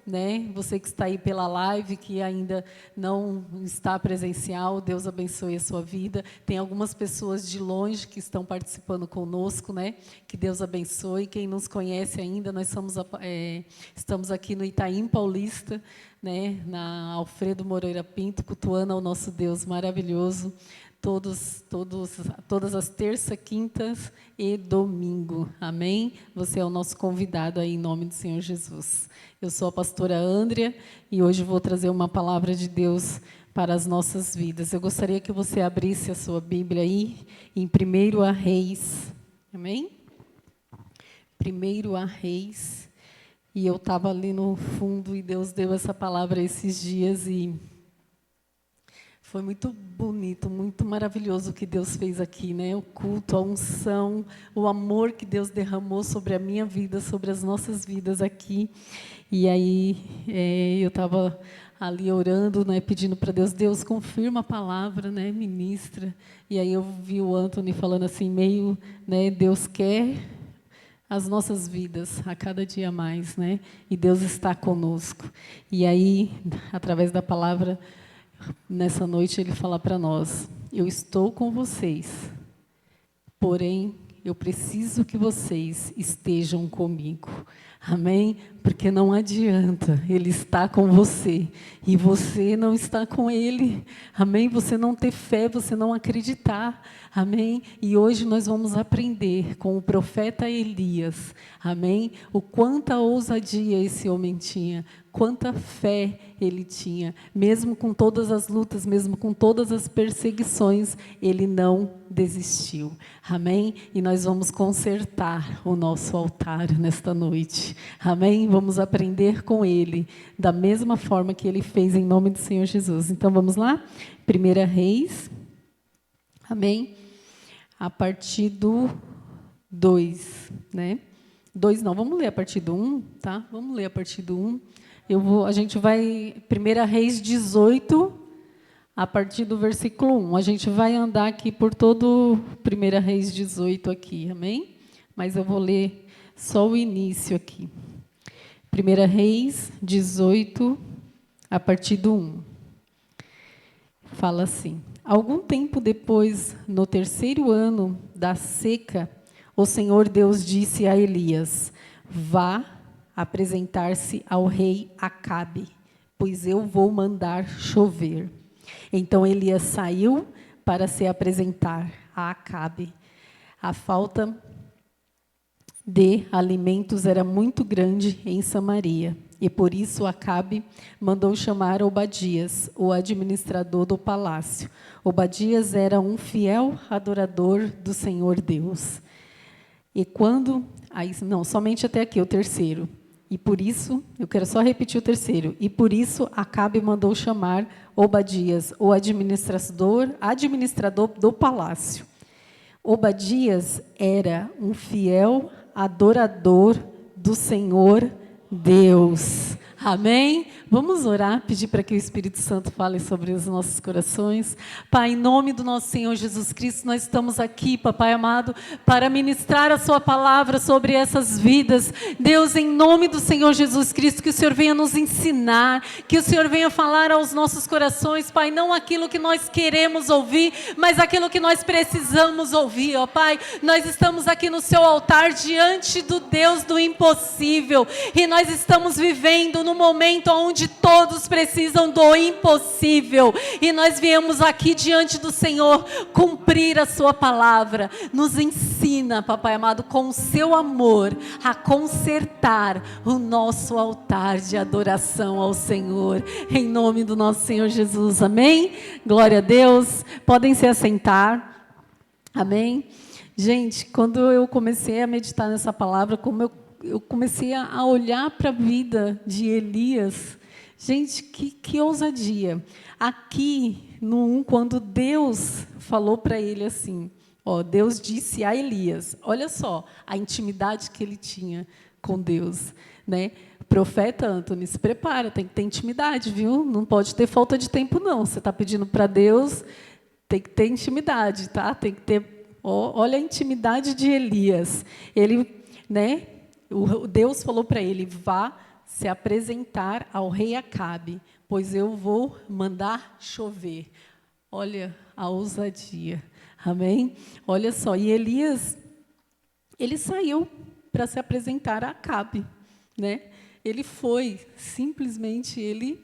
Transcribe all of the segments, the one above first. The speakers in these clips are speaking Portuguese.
né? Você que está aí pela live, que ainda não está presencial, Deus abençoe a sua vida. Tem algumas pessoas de longe que estão participando conosco, né? Que Deus abençoe. Quem nos conhece ainda, nós estamos aqui no Itaim Paulista, né? Na Alfredo Moreira Pinto, cultuando ao nosso Deus maravilhoso. Todas as terças, quintas e domingo. Amém? Você é o nosso convidado aí, em nome do Senhor Jesus. Eu sou a pastora Andrea e hoje vou trazer uma palavra de Deus para as nossas vidas. Eu gostaria que você abrisse a sua Bíblia aí, em 1 Reis. Amém? 1 Reis. E eu estava ali no fundo e Deus deu essa palavra esses dias e foi muito bonito, muito maravilhoso o que Deus fez aqui, né? O culto, a unção, o amor que Deus derramou sobre a minha vida, sobre as nossas vidas aqui. E aí eu estava ali orando, né, pedindo para Deus, Deus confirma a palavra, né, ministra. E aí eu vi o Anthony falando assim, meio, né, Deus quer as nossas vidas a cada dia mais, né? E Deus está conosco. E aí, através da palavra, nessa noite ele fala para nós, eu estou com vocês, porém, eu preciso que vocês estejam comigo. Amém? Porque não adianta, Ele está com você e você não está com Ele. Amém? Você não ter fé, você não acreditar. Amém? E hoje nós vamos aprender com o profeta Elias. Amém? O quanta ousadia esse homem tinha, quanta fé ele tinha. Mesmo com todas as lutas, mesmo com todas as perseguições, ele não desistiu. Amém? E nós vamos consertar o nosso altar nesta noite. Amém? Vamos aprender com ele, da mesma forma que ele fez em nome do Senhor Jesus. Então, vamos lá? 1 Reis. Amém? A partir do 2, né? 2 não, vamos ler a partir do 1, tá? Vamos ler a partir do 1. A gente vai, 1 Reis 18, a partir do versículo 1. A gente vai andar aqui por todo 1 Reis 18 aqui, amém? Mas eu vou ler só o início aqui. 1 Reis 18, a partir do 1. Fala assim, algum tempo depois, no 3º ano da seca, o Senhor Deus disse a Elias, vá apresentar-se ao rei Acabe, pois eu vou mandar chover. Então Elias saiu para se apresentar a Acabe. A falta de alimentos era muito grande em Samaria, e por isso Acabe mandou chamar Obadias, o administrador do palácio. Obadias era um fiel adorador do Senhor Deus. E quando... somente até aqui, o 3º. E por isso, eu quero só repetir o 3º. E por isso, Acabe mandou chamar Obadias, o administrador do palácio. Obadias era um fiel adorador do Senhor Deus. Amém? Vamos orar, pedir para que o Espírito Santo fale sobre os nossos corações. Pai, em nome do nosso Senhor Jesus Cristo, nós estamos aqui, Papai amado, para ministrar a sua palavra sobre essas vidas. Deus, em nome do Senhor Jesus Cristo, que o Senhor venha nos ensinar, que o Senhor venha falar aos nossos corações, Pai, não aquilo que nós queremos ouvir, mas aquilo que nós precisamos ouvir, ó Pai. Nós estamos aqui no seu altar, diante do Deus do impossível, e nós estamos vivendo no momento onde todos precisam do impossível, e nós viemos aqui diante do Senhor cumprir a sua palavra. Nos ensina, Papai amado, com o seu amor, a consertar o nosso altar de adoração ao Senhor, em nome do nosso Senhor Jesus, amém? Glória a Deus, podem se assentar, amém? Gente, quando eu comecei a meditar nessa palavra, como eu comecei a olhar para a vida de Elias. Gente, que ousadia. Aqui, no 1, quando Deus falou para ele assim, Deus disse a Elias, olha só, a intimidade que ele tinha com Deus, né? Profeta Anthony, se prepara, tem que ter intimidade, viu? Não pode ter falta de tempo, não. Você está pedindo para Deus, tem que ter intimidade, tá? Tem que ter, olha a intimidade de Elias. Ele, né? Deus falou para ele, vá se apresentar ao rei Acabe, pois eu vou mandar chover. Olha a ousadia, amém? Olha só, e Elias, ele saiu para se apresentar a Acabe, né? Ele foi, simplesmente ele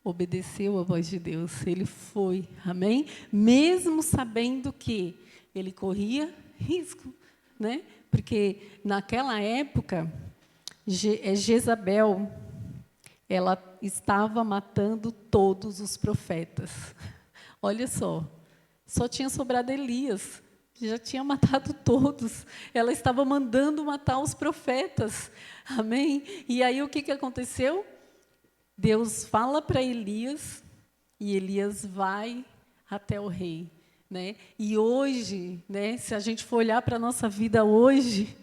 obedeceu a voz de Deus, ele foi, amém? Mesmo sabendo que ele corria risco, né? Porque naquela época, Jezabel, ela estava matando todos os profetas. Olha só tinha sobrado Elias, já tinha matado todos. Ela estava mandando matar os profetas, amém? E aí o que aconteceu? Deus fala para Elias, e Elias vai até o rei, né? E hoje, né, se a gente for olhar para a nossa vida hoje,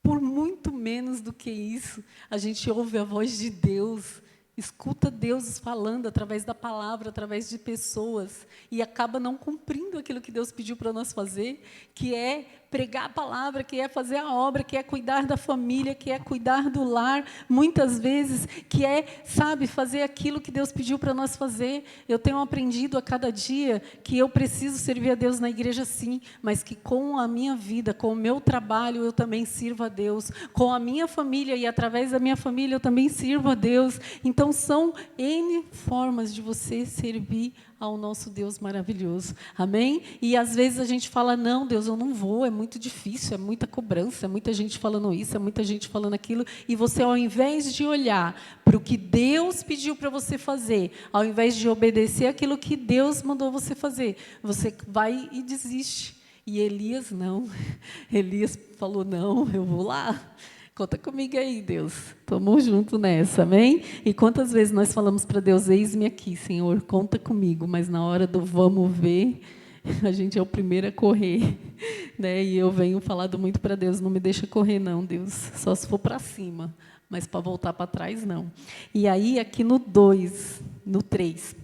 por muito menos do que isso, a gente ouve a voz de Deus, escuta Deus falando através da palavra, através de pessoas, e acaba não cumprindo aquilo que Deus pediu para nós fazer, que é pregar a palavra, que é fazer a obra, que é cuidar da família, que é cuidar do lar, muitas vezes, que é, sabe, fazer aquilo que Deus pediu para nós fazer. Eu tenho aprendido a cada dia que eu preciso servir a Deus na igreja, sim, mas que com a minha vida, com o meu trabalho, eu também sirvo a Deus, com a minha família e através da minha família eu também sirvo a Deus. Então, são N formas de você servir ao nosso Deus maravilhoso, amém? E às vezes a gente fala, não, Deus, eu não vou, é muito difícil, é muita cobrança, é muita gente falando isso, é muita gente falando aquilo, e você, ao invés de olhar para o que Deus pediu para você fazer, ao invés de obedecer aquilo que Deus mandou você fazer, você vai e desiste. E Elias não, Elias falou, não, eu vou lá. Conta comigo aí, Deus. Estamos juntos nessa, amém? E quantas vezes nós falamos para Deus, eis-me aqui, Senhor, conta comigo, mas na hora do vamos ver, a gente é o primeiro a correr, né? E eu venho falado muito para Deus, não me deixa correr não, Deus, só se for para cima, mas para voltar para trás, não. E aí, aqui no 2, no 3,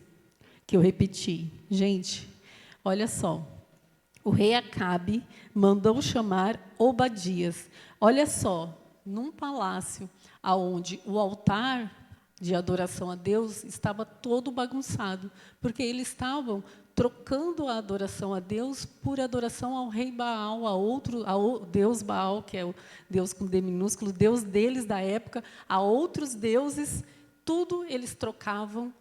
que eu repeti, gente, olha só, o rei Acabe mandou chamar Obadias, olha só, num palácio, onde o altar de adoração a Deus estava todo bagunçado, porque eles estavam trocando a adoração a Deus por adoração ao rei Baal, ao Deus Baal, que é o Deus com D minúsculo, Deus deles da época, a outros deuses, tudo eles trocavam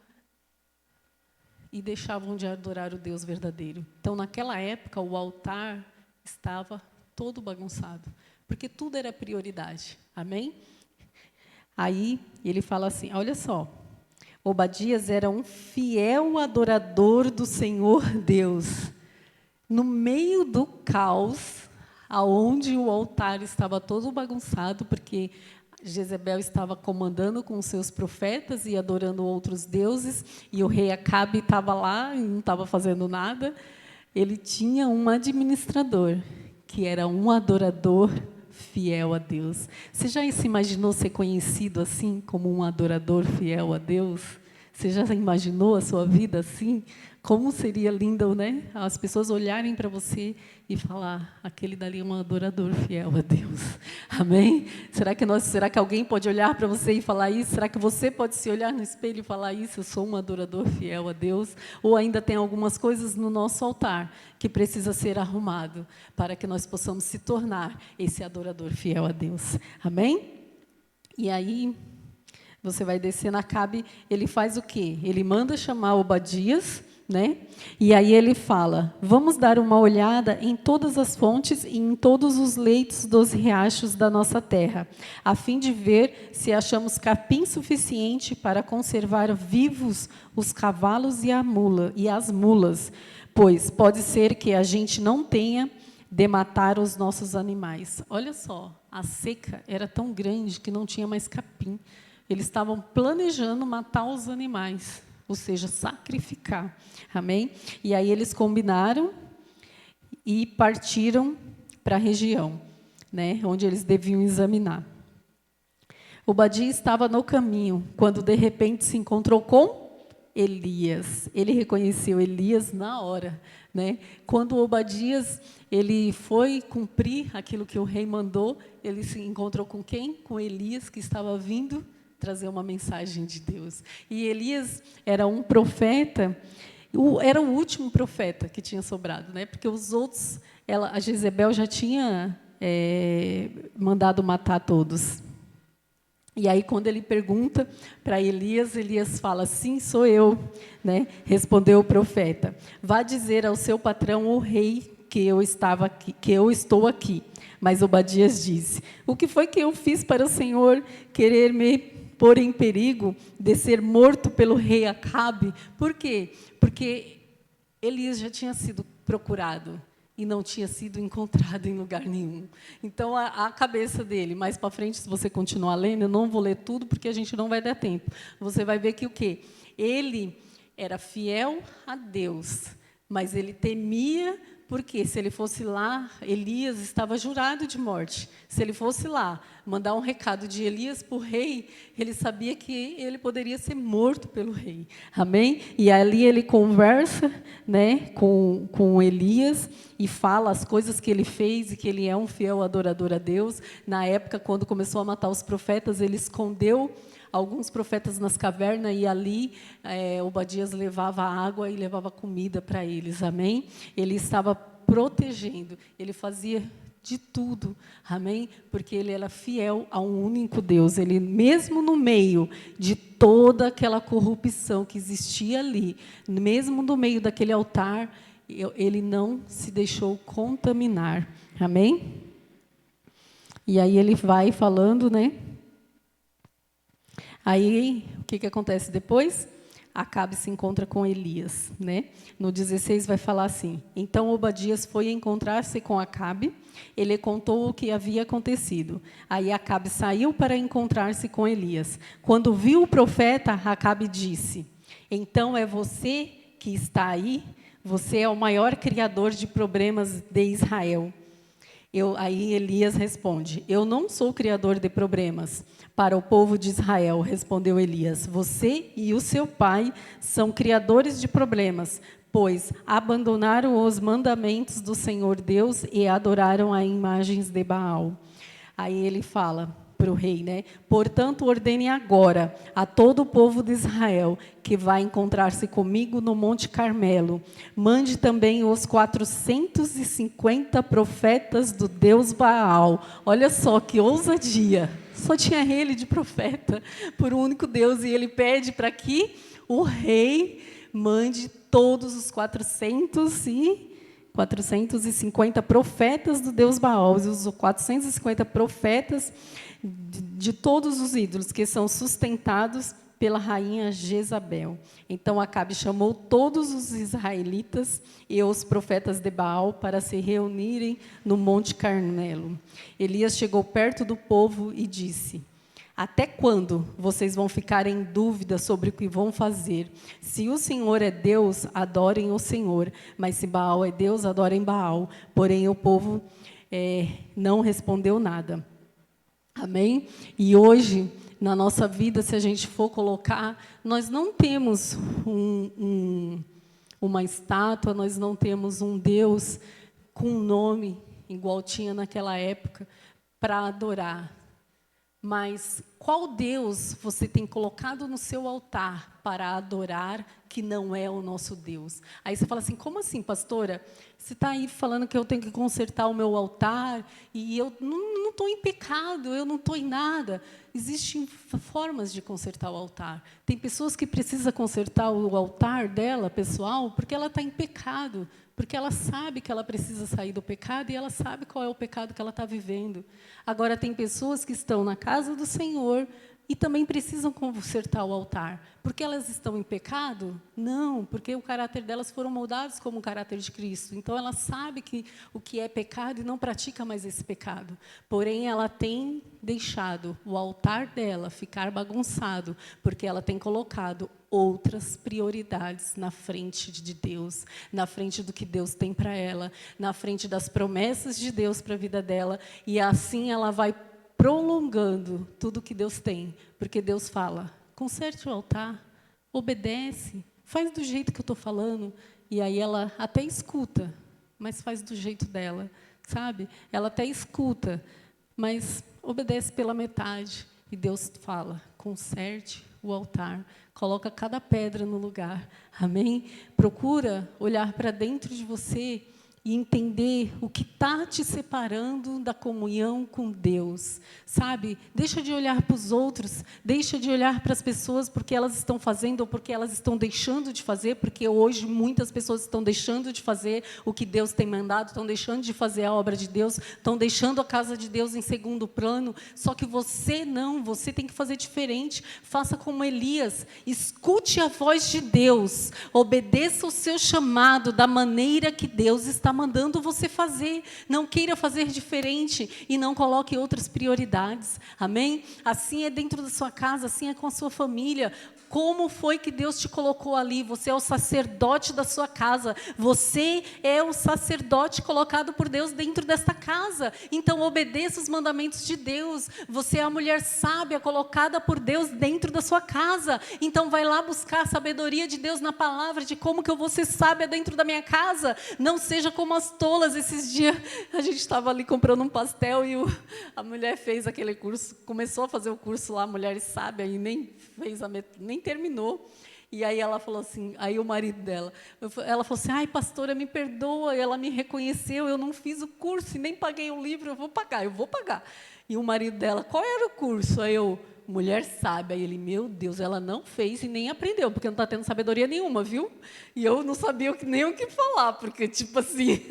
e deixavam de adorar o Deus verdadeiro. Então, naquela época, o altar estava todo bagunçado, porque tudo era prioridade, amém? Aí, ele fala assim, olha só, Obadias era um fiel adorador do Senhor Deus. No meio do caos, aonde o altar estava todo bagunçado, porque Jezebel estava comandando com os seus profetas e adorando outros deuses, e o rei Acabe estava lá e não estava fazendo nada, ele tinha um administrador, que era um adorador fiel a Deus. Você já se imaginou ser conhecido assim, como um adorador fiel a Deus? Você já imaginou a sua vida assim? Como seria lindo, né? As pessoas olharem para você e falar, aquele dali é um adorador fiel a Deus. Amém? Será que alguém pode olhar para você e falar isso? Será que você pode se olhar no espelho e falar isso? Eu sou um adorador fiel a Deus? Ou ainda tem algumas coisas no nosso altar que precisa ser arrumado para que nós possamos se tornar esse adorador fiel a Deus? Amém? E aí, você vai descer na Acabe, ele faz o quê? Ele manda chamar Obadias, né? E aí ele fala, vamos dar uma olhada em todas as fontes e em todos os leitos dos riachos da nossa terra, a fim de ver se achamos capim suficiente para conservar vivos os cavalos e as mulas, pois pode ser que a gente não tenha de matar os nossos animais. Olha só, a seca era tão grande que não tinha mais capim. Eles estavam planejando matar os animais, ou seja, sacrificar. Amém? E aí eles combinaram e partiram para a região, né, onde eles deviam examinar. Obadias estava no caminho, quando de repente se encontrou com Elias. Ele reconheceu Elias na hora, né? Quando Obadias ele foi cumprir aquilo que o rei mandou, ele se encontrou com quem? Com Elias, que estava vindo trazer uma mensagem de Deus. E Elias era um profeta, era o último profeta que tinha sobrado, né? Porque os outros, a Jezebel já tinha mandado matar todos. E aí, quando ele pergunta para Elias, Elias fala: sim, sou eu, né? Respondeu o profeta: vá dizer ao seu patrão, o rei, que eu estou aqui. Mas Obadias disse: o que foi que eu fiz para o Senhor querer me pôr em perigo de ser morto pelo rei Acabe? Por quê? Porque Elias já tinha sido procurado e não tinha sido encontrado em lugar nenhum. Então, a cabeça dele, mais para frente, se você continuar lendo, eu não vou ler tudo, porque a gente não vai dar tempo. Você vai ver que o quê? Ele era fiel a Deus, mas ele temia, porque se ele fosse lá, Elias estava jurado de morte. Se ele fosse lá, mandar um recado de Elias para o rei, ele sabia que ele poderia ser morto pelo rei. Amém? E ali ele conversa, né, com Elias e fala as coisas que ele fez e que ele é um fiel adorador a Deus. Na época, quando começou a matar os profetas, ele escondeu alguns profetas nas cavernas, e ali Obadias levava água e levava comida para eles, amém? Ele estava protegendo, ele fazia de tudo, amém? Porque ele era fiel a um único Deus. Ele, mesmo no meio de toda aquela corrupção que existia ali, mesmo no meio daquele altar, ele não se deixou contaminar, amém? E aí ele vai falando, né? Aí, o que acontece depois? Acabe se encontra com Elias, né? No 16 vai falar assim: então Obadias foi encontrar-se com Acabe, ele contou o que havia acontecido. Aí Acabe saiu para encontrar-se com Elias. Quando viu o profeta, Acabe disse: então é você que está aí? Você é o maior criador de problemas de Israel. Aí Elias responde: eu não sou criador de problemas para o povo de Israel, respondeu Elias. Você e o seu pai são criadores de problemas, pois abandonaram os mandamentos do Senhor Deus e adoraram a imagens de Baal. Aí ele fala para o rei, né? Portanto, ordene agora a todo o povo de Israel que vai encontrar-se comigo no Monte Carmelo. Mande também os 450 profetas do Deus Baal. Olha só que ousadia. Só tinha ele de profeta por um único Deus, e ele pede para que o rei mande todos os 450 profetas do Deus Baal, os 450 profetas de todos os ídolos que são sustentados pela rainha Jezabel. Então Acabe chamou todos os israelitas e os profetas de Baal para se reunirem no Monte Carmelo. Elias chegou perto do povo e disse: até quando vocês vão ficar em dúvida sobre o que vão fazer? Se o Senhor é Deus, adorem o Senhor, mas se Baal é Deus, adorem Baal. Porém, o povo não respondeu nada. Amém? E hoje, na nossa vida, se a gente for colocar, nós não temos uma estátua, nós não temos um Deus com um nome, igual tinha naquela época, para adorar. Mas qual Deus você tem colocado no seu altar para adorar que não é o nosso Deus? Aí você fala assim: como assim, pastora? Você está aí falando que eu tenho que consertar o meu altar e eu não estou em pecado, eu não estou em nada. Existem formas de consertar o altar. Tem pessoas que precisam consertar o altar dela, pessoal, porque ela está em pecado, porque ela sabe que ela precisa sair do pecado e ela sabe qual é o pecado que ela está vivendo. Agora, tem pessoas que estão na casa do Senhor e também precisam consertar o altar. Porque elas estão em pecado? Não, porque o caráter delas foram moldados como o caráter de Cristo. Então, ela sabe o que é pecado e não pratica mais esse pecado. Porém, ela tem deixado o altar dela ficar bagunçado, porque ela tem colocado outras prioridades na frente de Deus, na frente do que Deus tem para ela, na frente das promessas de Deus para a vida dela, e assim ela vai prolongando tudo que Deus tem, porque Deus fala: conserte o altar, obedece, faz do jeito que eu estou falando, e aí ela até escuta, mas faz do jeito dela, sabe? Ela até escuta, mas obedece pela metade. E Deus fala, conserte o altar, coloca cada pedra no lugar, amém? Procura olhar para dentro de você e entender o que está te separando da comunhão com Deus, sabe? Deixa de olhar para os outros, deixa de olhar para as pessoas porque elas estão fazendo ou porque elas estão deixando de fazer, porque hoje muitas pessoas estão deixando de fazer o que Deus tem mandado, estão deixando de fazer a obra de Deus, estão deixando a casa de Deus em segundo plano, só que você não, você tem que fazer diferente, faça como Elias, escute a voz de Deus, obedeça o seu chamado da maneira que Deus está mandando você fazer. Não queira fazer diferente e não coloque outras prioridades. Amém? Assim é dentro da sua casa, assim é com a sua família. Como foi que Deus te colocou ali? Você é o sacerdote da sua casa. Você é o sacerdote colocado por Deus dentro desta casa. Então, obedeça os mandamentos de Deus. Você é a mulher sábia colocada por Deus dentro da sua casa. Então, vai lá buscar a sabedoria de Deus na palavra, de como que eu vou ser sábia dentro da minha casa. Não seja como as tolas. Esses dias, a gente estava ali comprando um pastel e a mulher fez aquele curso, começou a fazer o curso lá, Mulheres Sábias, e nem terminou. E aí ela falou assim, aí o marido dela, ela falou assim, ai, pastora, me perdoa, ela me reconheceu, eu não fiz o curso e nem paguei o livro, eu vou pagar. E o marido dela, qual era o curso? Aí eu, Mulher Sábia. Aí ele, meu Deus, ela não fez e nem aprendeu, porque não está tendo sabedoria nenhuma, viu? E eu não sabia nem o que falar, porque, tipo assim,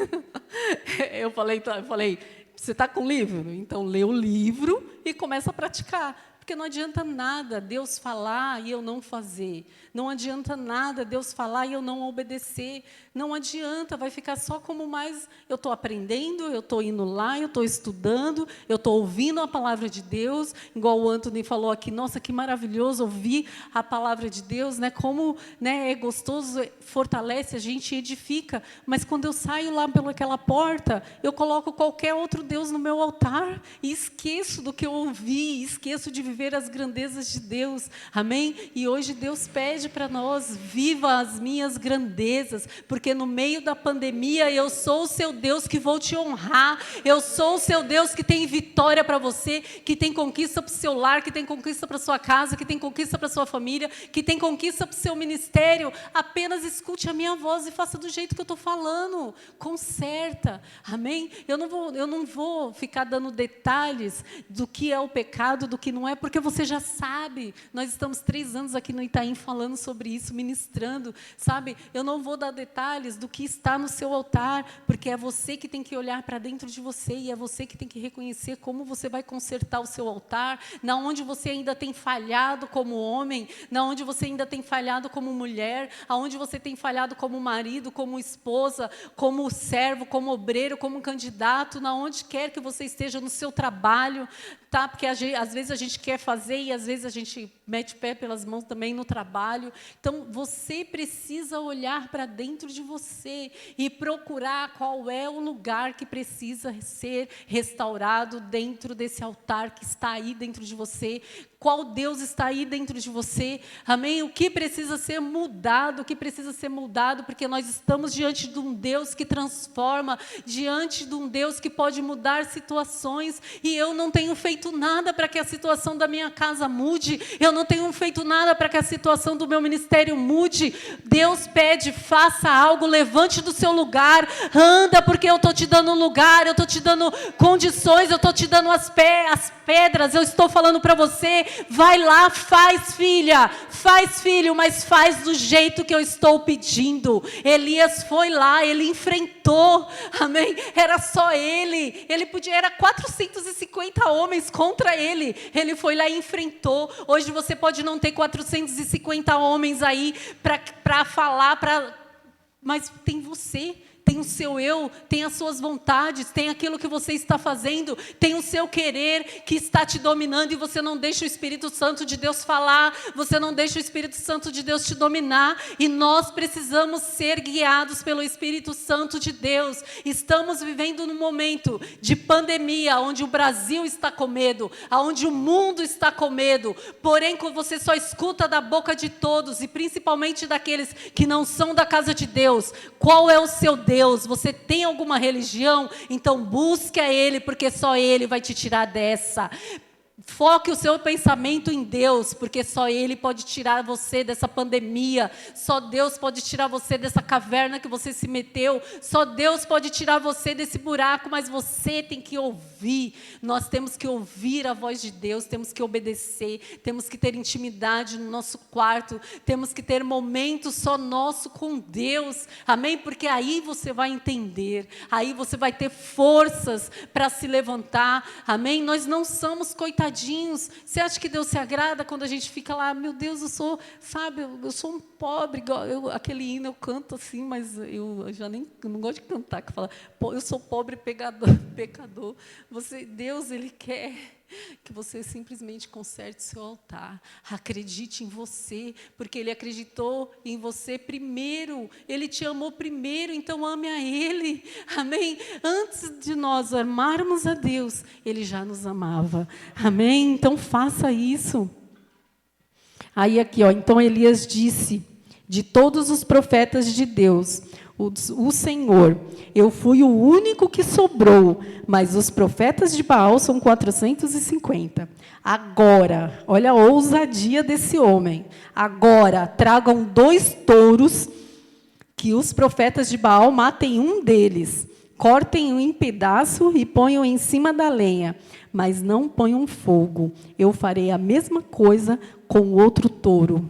eu falei, você está com o livro? Então, lê o livro e começa a praticar. Porque não adianta nada Deus falar e eu não fazer. Não adianta nada Deus falar e eu não obedecer. Não adianta, vai ficar só como mais... Eu estou aprendendo, eu estou indo lá, eu estou estudando, eu estou ouvindo a palavra de Deus, igual o Anthony falou aqui, nossa, que maravilhoso ouvir a palavra de Deus, né? Como, né, é gostoso, fortalece, a gente edifica. Mas quando eu saio lá pelaquela porta, eu coloco qualquer outro Deus no meu altar e esqueço do que eu ouvi, esqueço de viver as grandezas de Deus, amém? E hoje Deus pede para nós, viva as minhas grandezas, porque no meio da pandemia eu sou o seu Deus que vou te honrar, eu sou o seu Deus que tem vitória para você, que tem conquista para o seu lar, que tem conquista para a sua casa, que tem conquista para a sua família, que tem conquista para o seu ministério. Apenas escute a minha voz e faça do jeito que eu estou falando, conserta, amém? Eu não vou ficar dando detalhes do que é o pecado, do que não é, porque você já sabe. Nós estamos 3 anos aqui no Itaim falando sobre isso, ministrando, sabe? Eu não vou dar detalhes do que está no seu altar, porque é você que tem que olhar para dentro de você e é você que tem que reconhecer como você vai consertar o seu altar, na onde você ainda tem falhado como homem, na onde você ainda tem falhado como mulher, aonde você tem falhado como marido, como esposa, como servo, como obreiro, como candidato, na onde quer que você esteja no seu trabalho, tá? Porque às vezes a gente quer fazer e às vezes a gente mete pé pelas mãos também no trabalho. Então, você precisa olhar para dentro de você e procurar qual é o lugar que precisa ser restaurado dentro desse altar que está aí dentro de você. Qual Deus está aí dentro de você, amém? O que precisa ser mudado, porque nós estamos diante de um Deus que transforma, diante de um Deus que pode mudar situações, e eu não tenho feito nada para que a situação da minha casa mude, eu não tenho feito nada para que a situação do meu ministério mude. Deus pede, faça algo, levante do seu lugar, anda, porque eu estou te dando lugar, eu estou te dando condições, eu estou te dando as pedras, eu estou falando para você, vai lá, faz filha, faz filho, mas faz do jeito que eu estou pedindo. Elias foi lá, ele enfrentou, amém? Era só ele era 450 homens contra ele foi lá e enfrentou. Hoje você pode não ter 450 homens aí para falar, mas tem você. Tem o seu eu, tem as suas vontades, tem aquilo que você está fazendo, tem o seu querer que está te dominando e você não deixa o Espírito Santo de Deus falar, você não deixa o Espírito Santo de Deus te dominar, e nós precisamos ser guiados pelo Espírito Santo de Deus. Estamos vivendo num momento de pandemia, onde o Brasil está com medo, onde o mundo está com medo, porém quando você só escuta da boca de todos, e principalmente daqueles que não são da casa de Deus, qual é o seu Deus? Você tem alguma religião? Então busque a Ele, porque só Ele vai te tirar dessa. Foque o seu pensamento em Deus, porque só Ele pode tirar você dessa pandemia, só Deus pode tirar você dessa caverna que você se meteu, só Deus pode tirar você desse buraco, mas você tem que ouvir. Nós temos que ouvir a voz de Deus, temos que obedecer, temos que ter intimidade no nosso quarto, temos que ter momentos só nosso com Deus, amém? Porque aí você vai entender, aí você vai ter forças para se levantar, amém? Nós não somos coitadinhos. Você acha que Deus se agrada quando a gente fica lá, meu Deus, eu sou um pobre, aquele hino eu canto assim, mas eu já nem não gosto de cantar, que fala, eu sou pobre pecador. Deus, Ele quer que você simplesmente conserte seu altar, acredite em você, porque Ele acreditou em você primeiro, Ele te amou primeiro, então ame a Ele, amém? Antes de nós amarmos a Deus, Ele já nos amava, amém? Então faça isso. Aí aqui, então Elias disse, de todos os profetas de Deus, o Senhor, eu fui o único que sobrou, mas os profetas de Baal são 450. Agora, olha a ousadia desse homem. Agora, tragam 2 touros, que os profetas de Baal matem um deles, cortem-o em pedaço e ponham em cima da lenha, mas não ponham fogo. Eu farei a mesma coisa com o outro touro.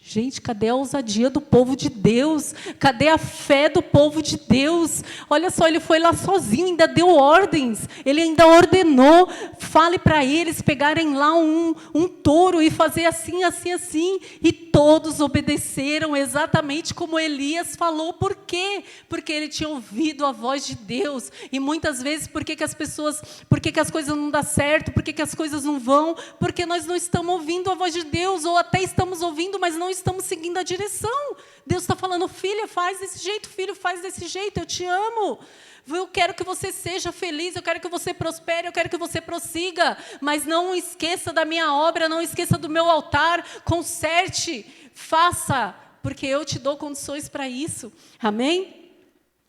Gente, cadê a ousadia do povo de Deus? Cadê a fé do povo de Deus? Olha só, ele foi lá sozinho, ainda deu ordens. Ele ainda ordenou, fale para eles pegarem lá um touro e fazer assim, assim, assim. E todos obedeceram exatamente como Elias falou. Por quê? Porque ele tinha ouvido a voz de Deus. E muitas vezes, por que as coisas não dão certo? Por que as coisas não vão? Porque nós não estamos ouvindo a voz de Deus, ou até estamos ouvindo, mas não estamos seguindo a direção. Deus está falando, filha, faz desse jeito, filho, faz desse jeito, eu te amo. Eu quero que você seja feliz, eu quero que você prospere, eu quero que você prossiga, mas não esqueça da minha obra, não esqueça do meu altar, conserte, faça, porque eu te dou condições para isso. Amém?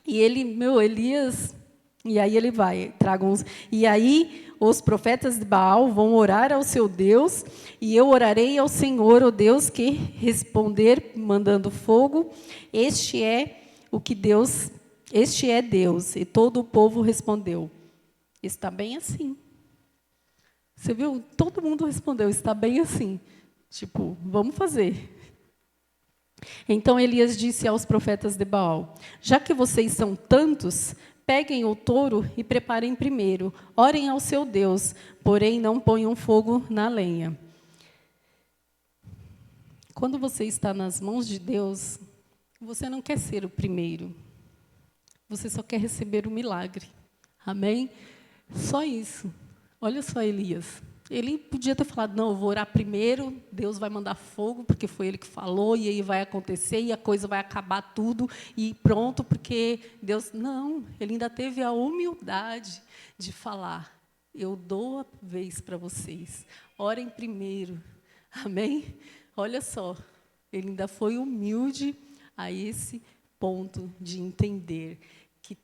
E Elias, e aí ele vai, e aí os profetas de Baal vão orar ao seu Deus, e eu orarei ao Senhor, o Deus que responder, mandando fogo. Este é Deus. E todo o povo respondeu, está bem assim. Você viu? Todo mundo respondeu, está bem assim. Tipo, vamos fazer. Então Elias disse aos profetas de Baal, já que vocês são tantos, peguem o touro e preparem primeiro, orem ao seu Deus, porém não ponham fogo na lenha. Quando você está nas mãos de Deus, você não quer ser o primeiro. Você só quer receber o milagre. Amém? Só isso. Olha só Elias. Ele podia ter falado, não, eu vou orar primeiro, Deus vai mandar fogo, porque foi Ele que falou, e aí vai acontecer, e a coisa vai acabar tudo, e pronto, porque Deus... Não, ele ainda teve a humildade de falar, eu dou a vez para vocês, orem primeiro. Amém? Olha só, ele ainda foi humilde a esse ponto de entender que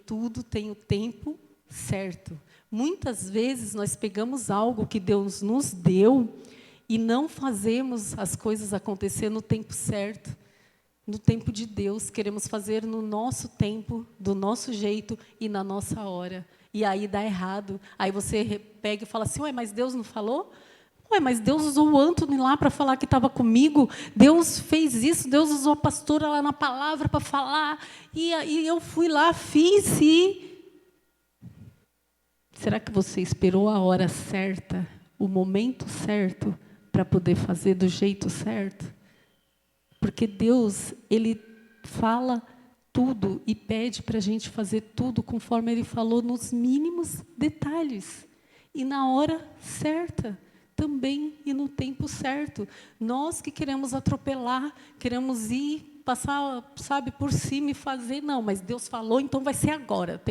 tudo tem o tempo certo. Muitas vezes nós pegamos algo que Deus nos deu e não fazemos as coisas acontecer no tempo certo, no tempo de Deus. Queremos fazer no nosso tempo, do nosso jeito e na nossa hora. E aí dá errado. Aí você pega e fala assim, ué, mas Deus não falou? Ué, mas Deus usou o Antônio lá para falar que estava comigo. Deus fez isso, Deus usou a pastora lá na palavra para falar. E aí eu fui lá, fiz e... Será que você esperou a hora certa, o momento certo, para poder fazer do jeito certo? Porque Deus, Ele fala tudo e pede para a gente fazer tudo conforme Ele falou, nos mínimos detalhes. E na hora certa também, e no tempo certo. Nós que queremos atropelar, queremos ir, passar, sabe, por cima e fazer, não, mas Deus falou, então vai ser agora.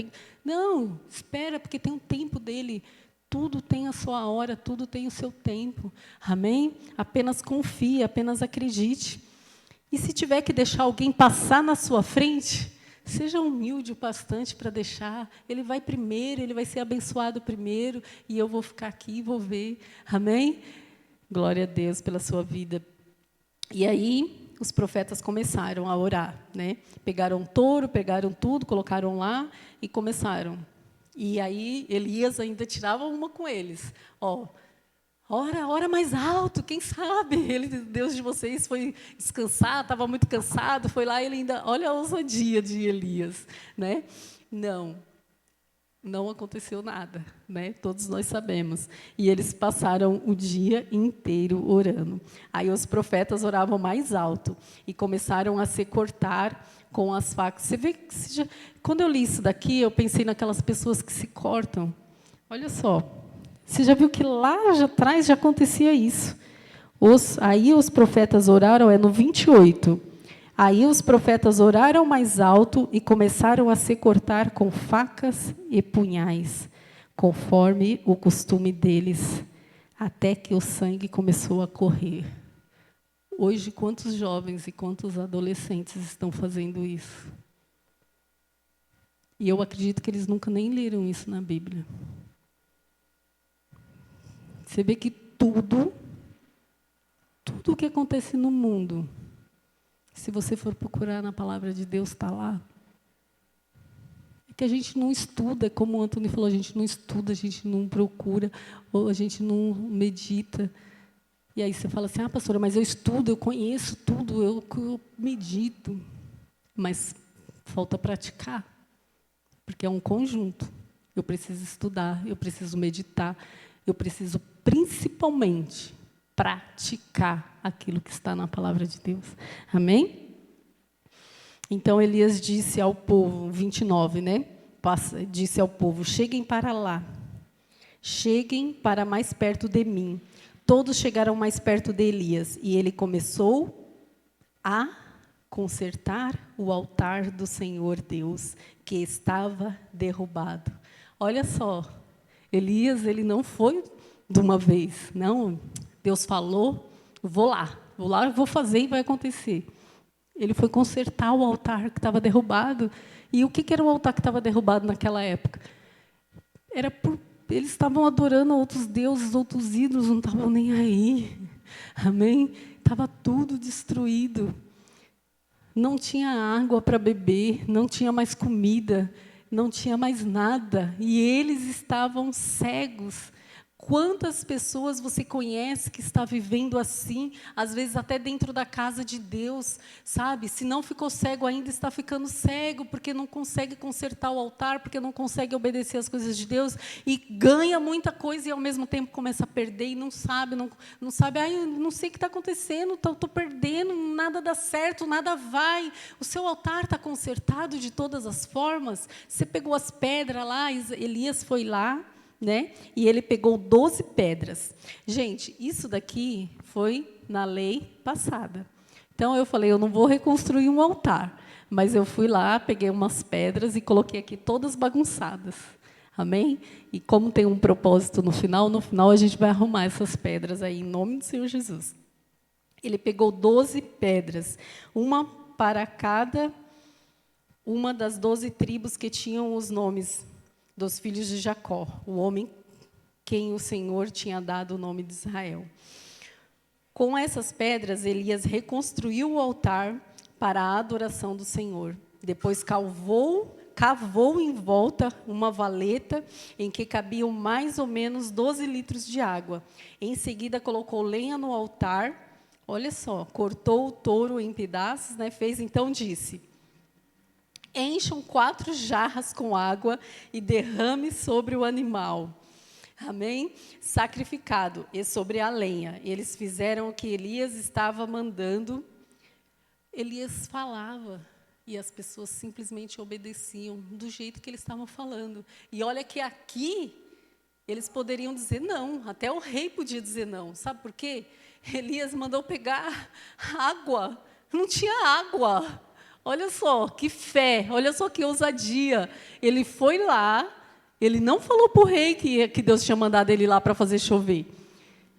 Não, espera, porque tem um tempo dele. Tudo tem a sua hora, tudo tem o seu tempo. Amém? Apenas confie, apenas acredite. E se tiver que deixar alguém passar na sua frente, Seja humilde o bastante para deixar. Ele vai primeiro, ele vai ser abençoado primeiro, e eu vou ficar aqui e vou ver. Amém? Glória a Deus pela sua vida. E aí, os profetas começaram a orar, né? Pegaram um touro, pegaram tudo, colocaram lá e começaram. E aí, Elias ainda tirava uma com eles. Ó, ora mais alto, quem sabe? Deus de vocês foi descansar, estava muito cansado, foi lá, ele ainda... Olha a ousadia de Elias, né? Não aconteceu nada, né? Todos nós sabemos. E eles passaram o dia inteiro orando. Aí os profetas oravam mais alto e começaram a se cortar com as facas. Você vê que quando eu li isso daqui, eu pensei naquelas pessoas que se cortam. Olha só. Você já viu que lá atrás já acontecia isso. Aí os profetas oraram, no 28. Aí os profetas oraram mais alto e começaram a se cortar com facas e punhais, conforme o costume deles, até que o sangue começou a correr. Hoje, quantos jovens e quantos adolescentes estão fazendo isso? E eu acredito que eles nunca nem leram isso na Bíblia. Você vê que tudo o que acontece no mundo, se você for procurar na palavra de Deus, está lá. É que a gente não estuda, como o Antônio falou, a gente não estuda, a gente não procura, ou a gente não medita. E aí você fala assim, pastora, mas eu estudo, eu conheço tudo, eu medito. Mas falta praticar, porque é um conjunto. Eu preciso estudar, eu preciso meditar, eu preciso, principalmente, praticar aquilo que está na palavra de Deus. Amém? Então, Elias disse ao povo, 29, né? Disse ao povo, cheguem para lá, cheguem para mais perto de mim. Todos chegaram mais perto de Elias, e ele começou a consertar o altar do Senhor Deus, que estava derrubado. Olha só, Elias, ele não foi de uma vez, não. Deus falou, vou lá, vou fazer e vai acontecer. Ele foi consertar o altar que estava derrubado. E o que era o altar que estava derrubado naquela época? Eles estavam adorando outros deuses, outros ídolos, não estavam nem aí. Amém? Estava tudo destruído. Não tinha água para beber, não tinha mais comida, não tinha mais nada. E eles estavam cegos. Quantas pessoas você conhece que está vivendo assim, às vezes até dentro da casa de Deus, sabe? Se não ficou cego ainda, está ficando cego, porque não consegue consertar o altar, porque não consegue obedecer às coisas de Deus, e ganha muita coisa e ao mesmo tempo começa a perder e não sabe, eu não sei o que está acontecendo, estou perdendo, nada dá certo, nada vai. O seu altar está consertado de todas as formas, você pegou as pedras lá, Elias foi lá, né? E ele pegou 12 pedras. Gente, isso daqui foi na lei passada. Então, eu falei, eu não vou reconstruir um altar, mas eu fui lá, peguei umas pedras e coloquei aqui todas bagunçadas. Amém? E como tem um propósito no final a gente vai arrumar essas pedras aí, em nome do Senhor Jesus. Ele pegou 12 pedras, uma para cada uma das 12 tribos que tinham os nomes dos filhos de Jacó, o homem quem o Senhor tinha dado o nome de Israel. Com essas pedras, Elias reconstruiu o altar para a adoração do Senhor. Depois cavou em volta uma valeta em que cabiam mais ou menos 12 litros de água. Em seguida, colocou lenha no altar. Olha só, cortou o touro em pedaços, né? Então disse: encham 4 jarras com água e derrame sobre o animal. Amém? Sacrificado e sobre a lenha. Eles fizeram o que Elias estava mandando. Elias falava e as pessoas simplesmente obedeciam do jeito que eles estavam falando. E olha que aqui eles poderiam dizer não, até o rei podia dizer não. Sabe por quê? Elias mandou pegar água, não tinha água. Olha só que fé, olha só que ousadia. Ele foi lá, ele não falou para o rei que Deus tinha mandado ele lá para fazer chover.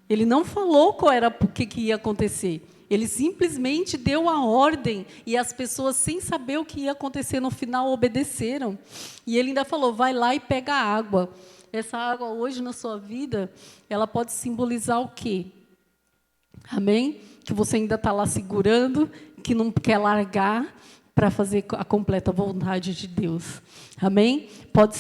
Ele não falou qual era o que ia acontecer. Ele simplesmente deu a ordem e as pessoas, sem saber o que ia acontecer no final, obedeceram. E ele ainda falou, vai lá e pega a água. Essa água hoje na sua vida, ela pode simbolizar o quê? Amém? Que você ainda está lá segurando, que não quer largar para fazer a completa vontade de Deus. Amém? Pode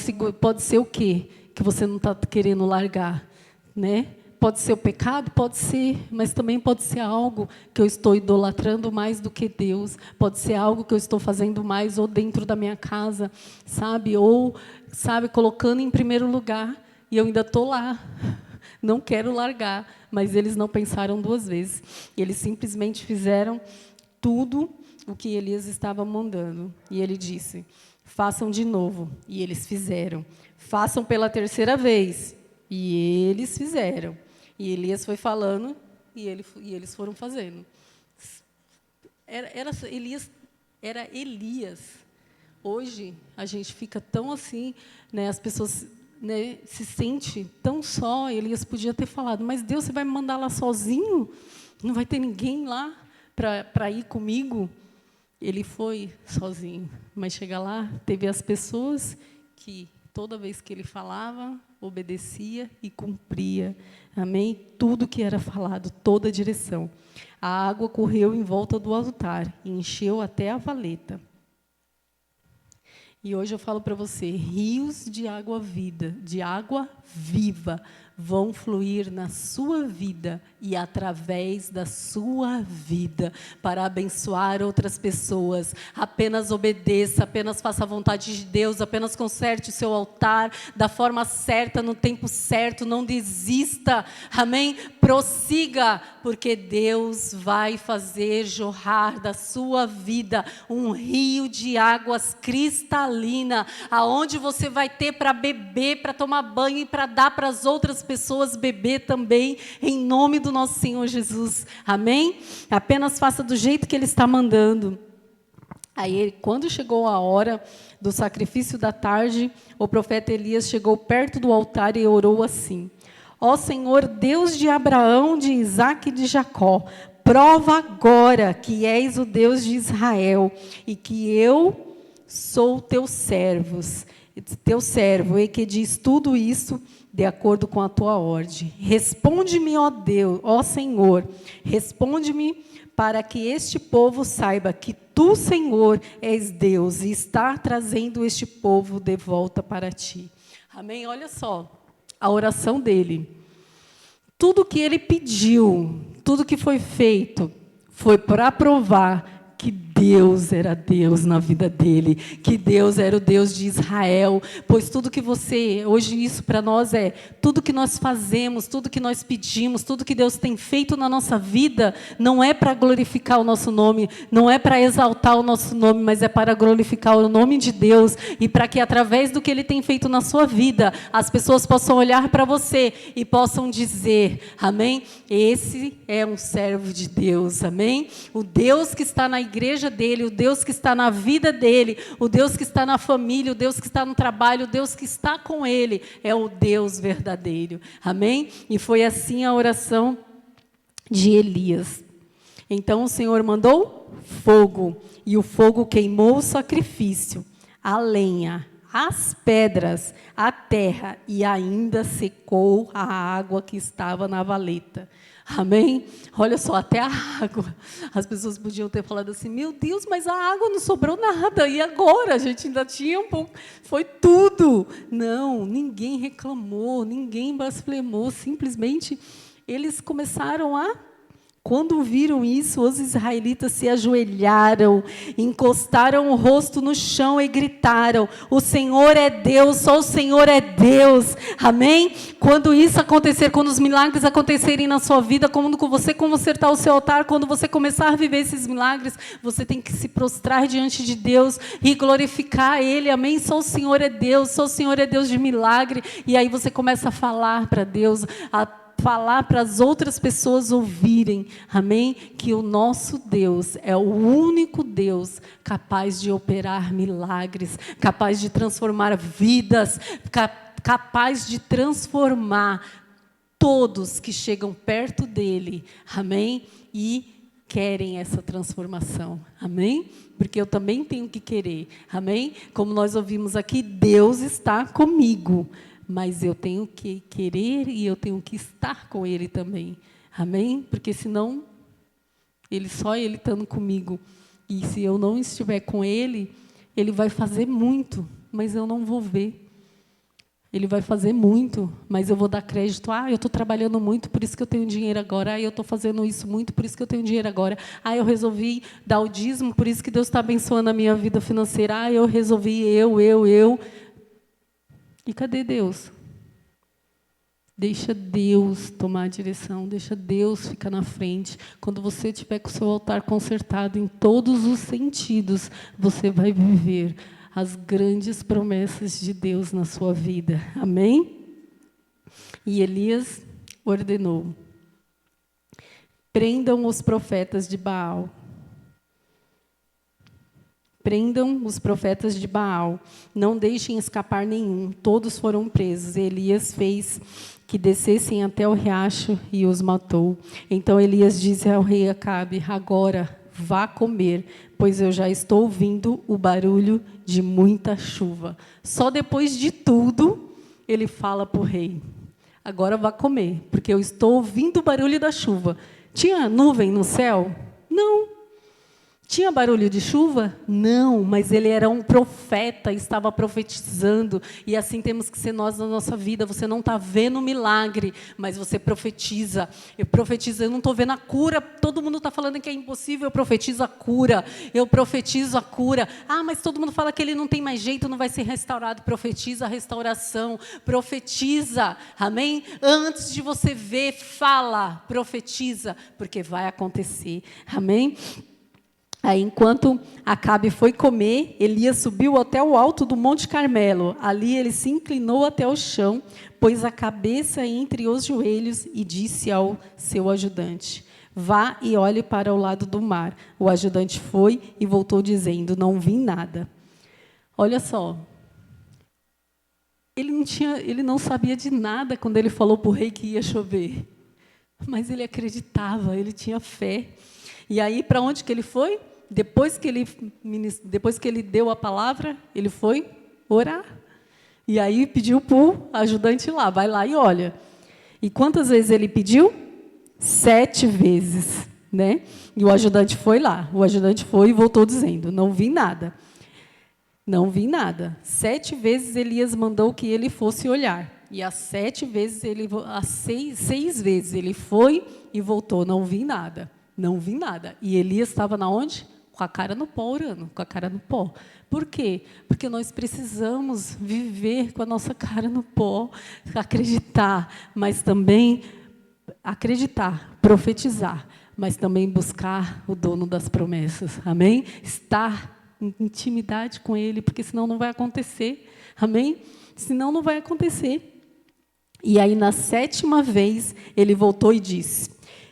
ser o quê? Que você não está querendo largar, né? Pode ser o pecado? Pode ser, mas também pode ser algo que eu estou idolatrando mais do que Deus. Pode ser algo que eu estou fazendo mais ou dentro da minha casa, sabe? Ou, sabe, colocando em primeiro lugar e eu ainda estou lá. Não quero largar, mas eles não pensaram duas vezes. Eles simplesmente fizeram tudo o que Elias estava mandando. E ele disse, façam de novo. E eles fizeram. Façam pela terceira vez. E eles fizeram. E Elias foi falando e eles foram fazendo. Era Elias. Hoje, a gente fica tão assim, né, as pessoas, né, se sentem tão só. Elias podia ter falado, mas Deus, você vai me mandar lá sozinho? Não vai ter ninguém lá para ir comigo? Ele foi sozinho, mas chega lá, teve as pessoas que, toda vez que ele falava, obedecia e cumpria. Amém? Tudo que era falado, toda a direção. A água correu em volta do altar e encheu até a valeta. E hoje eu falo para você, rios de água viva, vão fluir na sua vida e através da sua vida para abençoar outras pessoas. Apenas obedeça, apenas faça a vontade de Deus, apenas conserte o seu altar da forma certa, no tempo certo, não desista, amém? Prossiga, porque Deus vai fazer jorrar da sua vida um rio de águas cristalina, aonde você vai ter para beber, para tomar banho e para dar para as outras pessoas beber também, em nome do nosso Senhor Jesus. Amém? Apenas faça do jeito que Ele está mandando. Aí, quando chegou a hora do sacrifício da tarde, o profeta Elias chegou perto do altar e orou assim: ó Senhor, Deus de Abraão, de Isaque e de Jacó, prova agora que és o Deus de Israel e que eu sou teu servo, e que diz tudo isso de acordo com a tua ordem. Responde-me, ó Deus, ó Senhor, responde-me para que este povo saiba que tu, Senhor, és Deus e está trazendo este povo de volta para ti. Amém? Olha só a oração dele. Tudo que ele pediu, tudo que foi feito, foi para provar que Deus era Deus na vida dele, que Deus era o Deus de Israel, pois tudo que você, hoje isso para nós é, tudo que nós fazemos, tudo que nós pedimos, tudo que Deus tem feito na nossa vida, não é para glorificar o nosso nome, não é para exaltar o nosso nome, mas é para glorificar o nome de Deus, e para que através do que Ele tem feito na sua vida, as pessoas possam olhar para você e possam dizer, amém? Esse é um servo de Deus, amém? O Deus que está na igreja dele, o Deus que está na vida dele, o Deus que está na família, o Deus que está no trabalho, o Deus que está com ele, é o Deus verdadeiro, amém? E foi assim a oração de Elias. Então o Senhor mandou fogo, e o fogo queimou o sacrifício, a lenha, as pedras, a terra, e ainda secou a água que estava na valeta. Amém? Olha só, até a água. As pessoas podiam ter falado assim, meu Deus, mas a água não sobrou nada. E agora? A gente ainda tinha um pouco. Foi tudo. Não, ninguém reclamou, ninguém blasfemou. Simplesmente, eles começaram a... Quando viram isso, os israelitas se ajoelharam, encostaram o rosto no chão e gritaram, o Senhor é Deus, só o Senhor é Deus, amém? Quando isso acontecer, quando os milagres acontecerem na sua vida, quando você consertar o seu altar, quando você começar a viver esses milagres, você tem que se prostrar diante de Deus e glorificar Ele, amém? Só o Senhor é Deus, só o Senhor é Deus de milagre, e aí você começa a falar para Deus, falar para as outras pessoas ouvirem, amém? Que o nosso Deus é o único Deus capaz de operar milagres, capaz de transformar vidas, capaz de transformar todos que chegam perto dele, amém? E querem essa transformação, amém? Porque eu também tenho que querer, amém? Como nós ouvimos aqui, Deus está comigo, mas eu tenho que querer e eu tenho que estar com Ele também, amém? Porque senão, só Ele estando comigo, e se eu não estiver com Ele, Ele vai fazer muito, mas eu não vou ver. Ele vai fazer muito, mas eu vou dar crédito. Eu estou trabalhando muito, por isso que eu tenho dinheiro agora. Eu estou fazendo isso muito, por isso que eu tenho dinheiro agora. Eu resolvi dar o dízimo, por isso que Deus está abençoando a minha vida financeira. Eu resolvi, eu. E cadê Deus? Deixa Deus tomar a direção, deixa Deus ficar na frente. Quando você estiver com o seu altar consertado em todos os sentidos, você vai viver as grandes promessas de Deus na sua vida. Amém? E Elias ordenou: prendam os profetas de Baal. Prendam os profetas de Baal. Não deixem escapar nenhum. Todos foram presos. Elias fez que descessem até o riacho e os matou. Então Elias disse ao rei Acabe: agora vá comer, pois eu já estou ouvindo o barulho de muita chuva. Só depois de tudo, ele fala para o rei: agora vá comer, porque eu estou ouvindo o barulho da chuva. Tinha nuvem no céu? Não. Tinha barulho de chuva? Não, mas ele era um profeta, estava profetizando, e assim temos que ser nós na nossa vida. Você não está vendo o milagre, mas você profetiza. Eu profetizo, eu não estou vendo a cura, todo mundo está falando que é impossível, eu profetizo a cura, eu profetizo a cura. Mas todo mundo fala que ele não tem mais jeito, não vai ser restaurado. Profetiza a restauração, profetiza, amém? Antes de você ver, fala, profetiza, porque vai acontecer, amém? Enquanto Acabe foi comer, Elias subiu até o alto do Monte Carmelo. Ali ele se inclinou até o chão, pôs a cabeça entre os joelhos e disse ao seu ajudante: vá e olhe para o lado do mar. O ajudante foi e voltou dizendo: não vi nada. Olha só, ele não sabia de nada quando ele falou para o rei que ia chover, mas ele acreditava, ele tinha fé. E aí, para onde que ele foi? Depois que ele deu a palavra, ele foi orar. E aí pediu para o ajudante lá: vai lá e olha. E quantas vezes ele pediu? 7 vezes, né? E o ajudante foi lá. O ajudante foi e voltou dizendo: não vi nada. Não vi nada. 7 vezes Elias mandou que ele fosse olhar. E às 6 vezes ele foi e voltou: não vi nada. Não vi nada. E Elias estava na onde? Com a cara no pó, orando, com a cara no pó. Por quê? Porque nós precisamos viver com a nossa cara no pó, acreditar, mas também acreditar, profetizar, mas também buscar o dono das promessas. Amém? Estar em intimidade com Ele, porque senão não vai acontecer. Amém? Senão não vai acontecer. E aí, na 7ª vez, ele voltou e disse: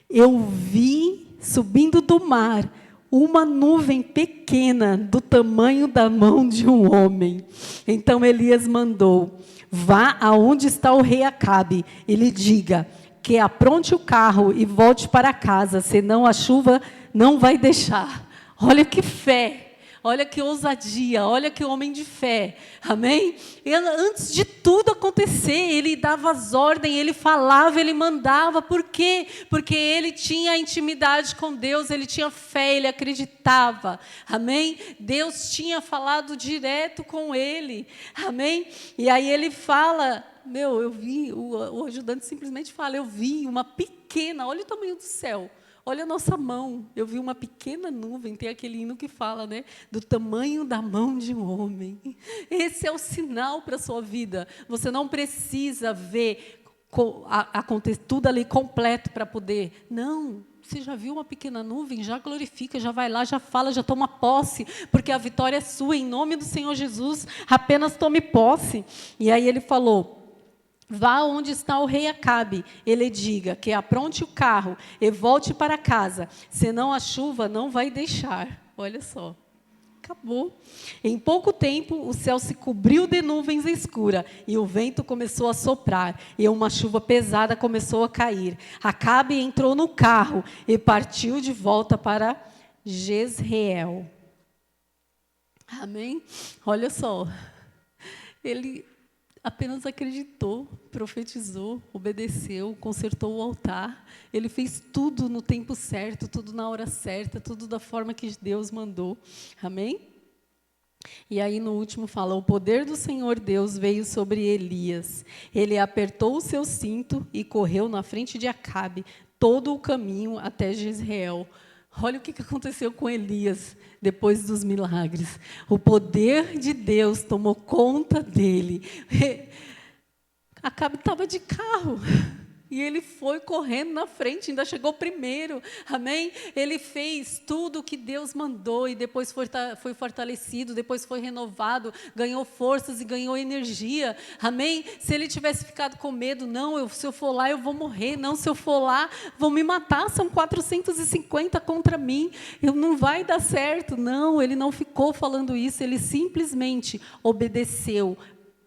eu vi subindo do mar uma nuvem pequena do tamanho da mão de um homem. Então Elias mandou: vá aonde está o rei Acabe e lhe diga que apronte o carro e volte para casa, senão a chuva não vai deixar. Olha que fé! Olha que ousadia, olha que homem de fé, amém? Antes de tudo acontecer, ele dava as ordens, ele falava, ele mandava. Por quê? Porque ele tinha intimidade com Deus, ele tinha fé, ele acreditava, amém? Deus tinha falado direto com ele, amém? E aí ele fala: eu vi, o ajudante simplesmente fala: eu vi uma pequena, olha o tamanho do céu. Olha a nossa mão, eu vi uma pequena nuvem, tem aquele hino que fala, né, do tamanho da mão de um homem. Esse é o sinal para a sua vida. Você não precisa ver acontecer tudo ali completo para poder. Não, você já viu uma pequena nuvem, já glorifica, já vai lá, já fala, já toma posse, porque a vitória é sua, em nome do Senhor Jesus, apenas tome posse. E aí ele falou: vá onde está o rei Acabe, ele diga que apronte o carro e volte para casa, senão a chuva não vai deixar. Olha só. acabou. Em pouco tempo, o céu se cobriu de nuvens escuras, e o vento começou a soprar, e uma chuva pesada começou a cair. Acabe entrou no carro e partiu de volta para Jezreel. Amém? Olha só, ele apenas acreditou, profetizou, obedeceu, consertou o altar. Ele fez tudo no tempo certo, tudo na hora certa, tudo da forma que Deus mandou. Amém? E aí no último fala, o poder do Senhor Deus veio sobre Elias. Ele apertou o seu cinto e correu na frente de Acabe todo o caminho até Jezreel. Olha o que aconteceu com Elias depois dos milagres. O poder de Deus tomou conta dele. Acabe estava de carro. E ele foi correndo na frente, ainda chegou primeiro, amém? Ele fez tudo o que Deus mandou e depois foi fortalecido, depois foi renovado, ganhou forças e ganhou energia, amém? Se ele tivesse ficado com medo, não, se eu for lá eu vou morrer, não, se eu for lá vão me matar, são 450 contra mim, não vai dar certo, não, ele não ficou falando isso, ele simplesmente obedeceu,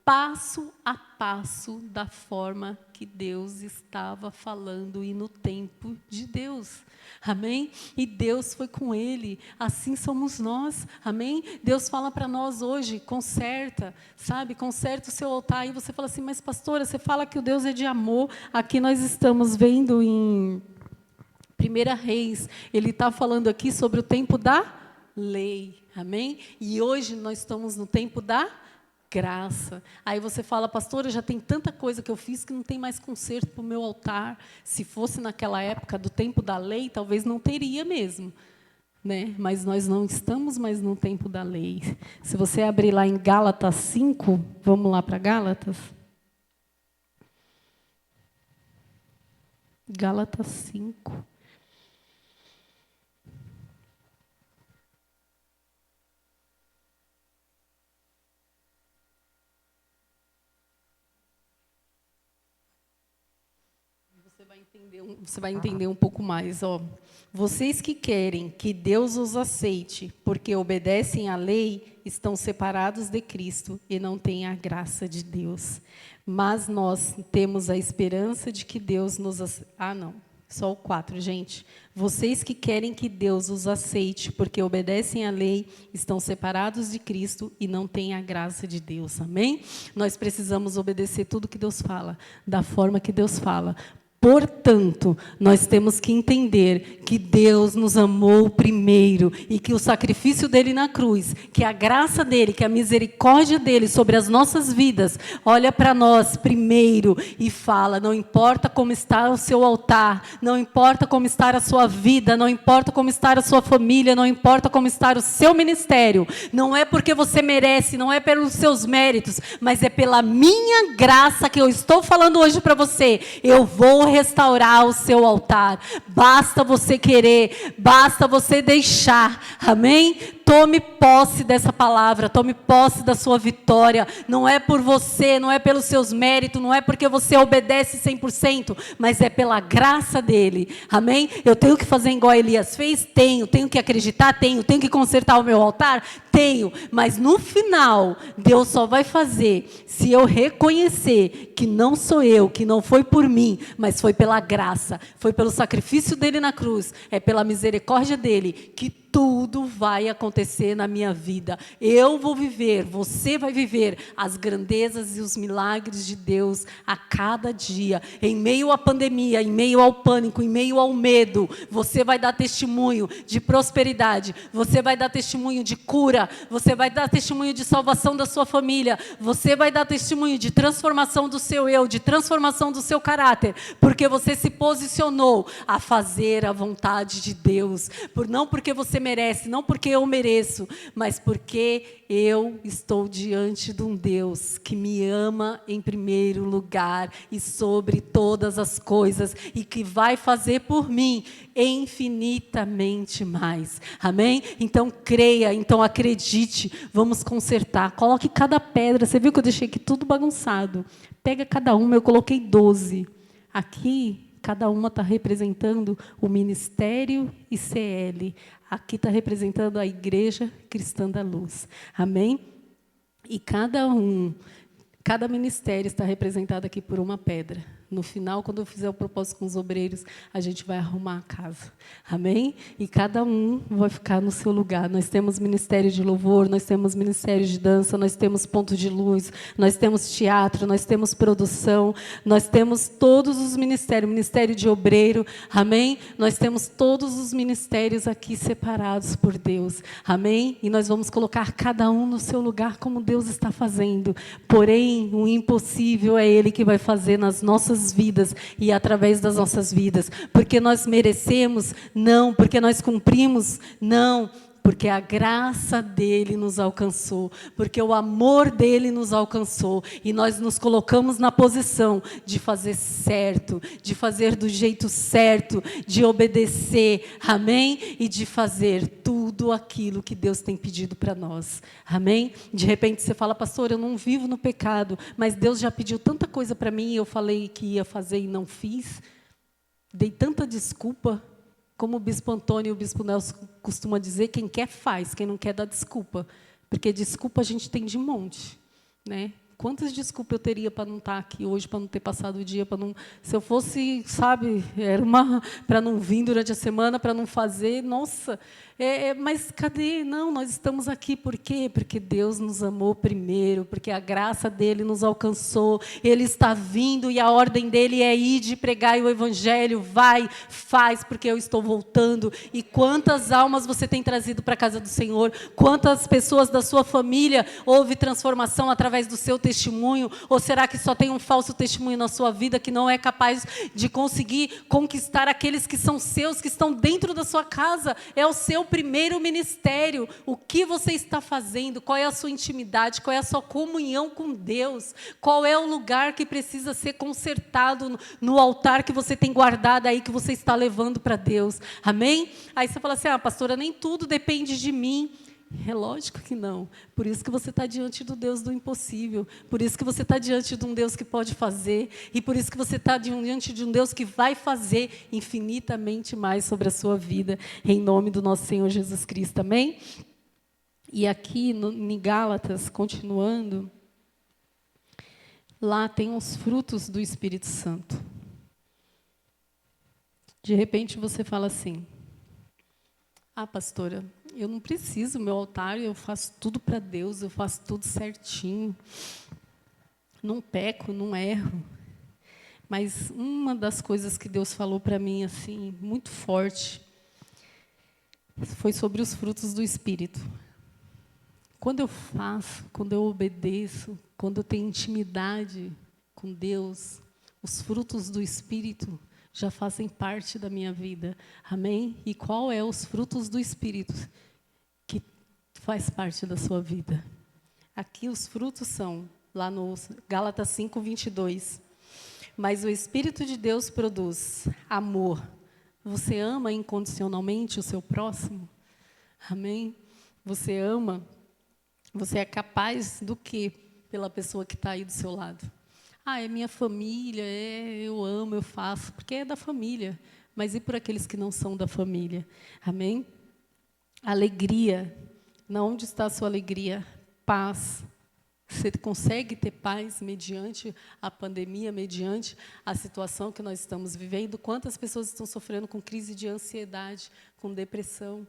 passo a passo da forma que Deus estava falando e no tempo de Deus. Amém? E Deus foi com ele. Assim somos nós. Amém? Deus fala para nós hoje, conserta, sabe? Conserta o seu altar. E você fala assim, mas pastora, você fala que o Deus é de amor. Aqui nós estamos vendo em 1 Reis, ele está falando aqui sobre o tempo da lei. Amém? E hoje nós estamos no tempo da graça. Aí você fala, pastora, já tem tanta coisa que eu fiz que não tem mais conserto para o meu altar. Se fosse naquela época do tempo da lei, talvez não teria mesmo. Né? Mas nós não estamos mais no tempo da lei. Se você abrir lá em Gálatas 5, vamos lá para Gálatas? Gálatas 5. Você vai entender um pouco mais. Ó. Vocês que querem que Deus os aceite, porque obedecem à lei, estão separados de Cristo e não têm a graça de Deus. Mas nós temos a esperança de que Deus nos... não. Só o 4, gente. Vocês que querem que Deus os aceite, porque obedecem à lei, estão separados de Cristo e não têm a graça de Deus. Amém? Nós precisamos obedecer tudo que Deus fala, da forma que Deus fala. Portanto, nós temos que entender que Deus nos amou primeiro e que o sacrifício dele na cruz, que a graça dele, que a misericórdia dele sobre as nossas vidas, olha para nós primeiro e fala, não importa como está o seu altar, não importa como está a sua vida, não importa como está a sua família, não importa como está o seu ministério, não é porque você merece, não é pelos seus méritos, mas é pela minha graça que eu estou falando hoje para você, eu vou restaurar o seu altar. Basta você querer, basta você deixar. Amém? Tome posse dessa palavra, tome posse da sua vitória. Não é por você, não é pelos seus méritos, não é porque você obedece 100%, mas é pela graça dele. Amém? Eu tenho que fazer igual Elias fez? Tenho que acreditar? Tenho que consertar o meu altar? Tenho, mas no final, Deus só vai fazer se eu reconhecer que não sou eu, que não foi por mim, mas foi pela graça, foi pelo sacrifício dele na cruz, é pela misericórdia dele, que tudo vai acontecer na minha vida. Eu vou viver, você vai viver as grandezas e os milagres de Deus a cada dia. Em meio à pandemia, em meio ao pânico, em meio ao medo, você vai dar testemunho de prosperidade, você vai dar testemunho de cura, você vai dar testemunho de salvação da sua família, você vai dar testemunho de transformação do seu eu, de transformação do seu caráter, porque você se posicionou a fazer a vontade de Deus, não porque você merece, não porque eu mereço, mas porque eu estou diante de um Deus que me ama em primeiro lugar e sobre todas as coisas e que vai fazer por mim infinitamente mais. Amém? Então creia, então acredite, vamos consertar. Coloque cada pedra, você viu que eu deixei aqui tudo bagunçado. Pega cada uma, eu coloquei 12. Aqui, cada uma está representando o Ministério ICL. Aqui está representando a Igreja Cristã da Luz. Amém? E cada ministério está representado aqui por uma pedra. No final, quando eu fizer o propósito com os obreiros, a gente vai arrumar a casa. Amém? E cada um vai ficar no seu lugar. Nós temos ministério de louvor, nós temos ministério de dança, nós temos ponto de luz, nós temos teatro, nós temos produção, nós temos todos os ministérios, ministério de obreiro. Amém? Nós temos todos os ministérios aqui separados por Deus. Amém? E nós vamos colocar cada um no seu lugar como Deus está fazendo. Porém, o impossível é Ele que vai fazer nas nossas vidas e através das nossas vidas. Porque nós merecemos? Não. Porque nós cumprimos? Não. Porque a graça dele nos alcançou, porque o amor dele nos alcançou, e nós nos colocamos na posição de fazer certo, de fazer do jeito certo, de obedecer, amém? E de fazer tudo aquilo que Deus tem pedido para nós, amém? De repente você fala, pastor, eu não vivo no pecado, mas Deus já pediu tanta coisa para mim, e eu falei que ia fazer e não fiz, dei tanta desculpa. Como o bispo Antônio e o bispo Nelson costumam dizer, quem quer faz, quem não quer dá desculpa. Porque desculpa a gente tem de monte, né? Quantas desculpas eu teria para não estar aqui hoje, para não ter passado o dia, para não... Se eu fosse, sabe, era uma... para não vir durante a semana, para não fazer, nossa... mas cadê? Não, nós estamos aqui, por quê? Porque Deus nos amou primeiro, porque a graça dele nos alcançou, ele está vindo e a ordem dele é ir de pregar o evangelho, vai, faz, porque eu estou voltando. E quantas almas você tem trazido para a casa do Senhor? Quantas pessoas da sua família houve transformação através do seu testemunho? Ou será que só tem um falso testemunho na sua vida que não é capaz de conseguir conquistar aqueles que são seus, que estão dentro da sua casa? É o seu primeiro ministério. O que você está fazendo? Qual é a sua intimidade? Qual é a sua comunhão com Deus? Qual é o lugar que precisa ser consertado no altar que você tem guardado aí, que você está levando para Deus? Amém? Aí você fala assim, pastora, nem tudo depende de mim. É lógico que não. Por isso que você está diante do Deus do impossível. Por isso que você está diante de um Deus que pode fazer. E por isso que você está diante de um Deus que vai fazer infinitamente mais sobre a sua vida. Em nome do nosso Senhor Jesus Cristo. Amém? E aqui em Gálatas, continuando, lá tem os frutos do Espírito Santo. De repente você fala assim, pastora, eu não preciso, meu altar, eu faço tudo para Deus, eu faço tudo certinho. Não peco, não erro. Mas uma das coisas que Deus falou para mim, assim, muito forte, foi sobre os frutos do Espírito. Quando eu faço, quando eu obedeço, quando eu tenho intimidade com Deus, os frutos do Espírito já fazem parte da minha vida. Amém? E qual é os frutos do Espírito que faz parte da sua vida? Aqui os frutos são, lá no Gálatas 5, 22. Mas o Espírito de Deus produz amor. Você ama incondicionalmente o seu próximo? Amém? Você ama? Você é capaz do quê pela pessoa que está aí do seu lado? É minha família, eu amo, eu faço, porque é da família. Mas e por aqueles que não são da família? Amém? Alegria. Onde está a sua alegria? Paz. Você consegue ter paz mediante a pandemia, mediante a situação que nós estamos vivendo? Quantas pessoas estão sofrendo com crise de ansiedade, com depressão?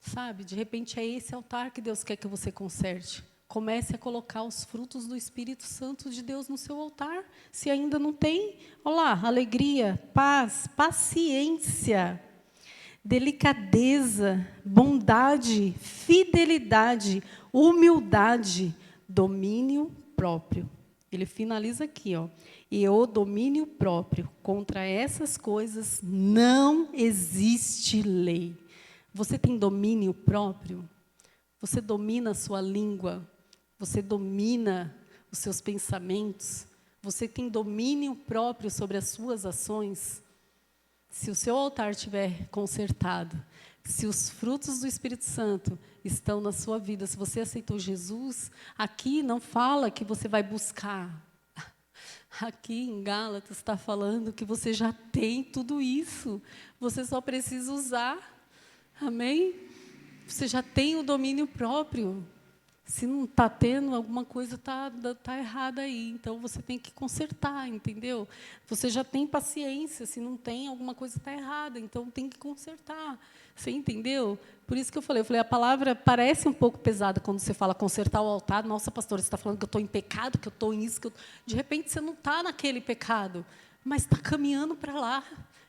Sabe, de repente é esse altar que Deus quer que você conserte. Comece a colocar os frutos do Espírito Santo de Deus no seu altar. Se ainda não tem, olha lá, alegria, paz, paciência, delicadeza, bondade, fidelidade, humildade, domínio próprio. Ele finaliza aqui, e o domínio próprio. Contra essas coisas não existe lei. Você tem domínio próprio? Você domina a sua língua? Você domina os seus pensamentos? Você tem domínio próprio sobre as suas ações? Se o seu altar estiver consertado, se os frutos do Espírito Santo estão na sua vida, se você aceitou Jesus, aqui não fala que você vai buscar. Aqui em Gálatas está falando que você já tem tudo isso. Você só precisa usar. Amém? Você já tem o domínio próprio. Se não está tendo, alguma coisa está errada aí. Então, você tem que consertar, entendeu? Você já tem paciência. Se não tem, alguma coisa está errada. Então, tem que consertar. Você entendeu? Por isso que eu falei, a palavra parece um pouco pesada quando você fala consertar o altar. Nossa, pastora, você está falando que eu estou em pecado, que eu estou em isso. Que eu... De repente, você não está naquele pecado, mas está caminhando para lá,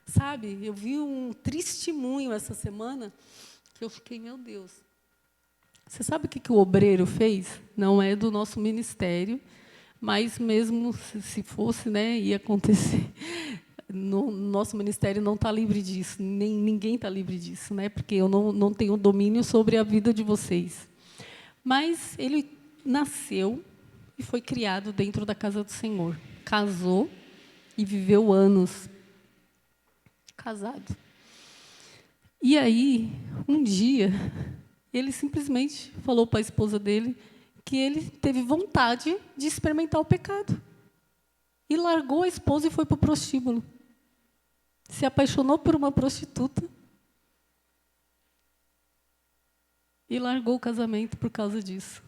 sabe? Eu vi um testemunho essa semana que eu fiquei, meu Deus. Você sabe o que o obreiro fez? Não é do nosso ministério, mas mesmo se fosse, né, ia acontecer. No nosso ministério não está livre disso, nem ninguém está livre disso, né, porque eu não tenho domínio sobre a vida de vocês. Mas ele nasceu e foi criado dentro da casa do Senhor. Casou e viveu anos casado. E aí, um dia, ele simplesmente falou para a esposa dele que ele teve vontade de experimentar o pecado. E largou a esposa e foi para o prostíbulo. Se apaixonou por uma prostituta. E largou o casamento por causa disso.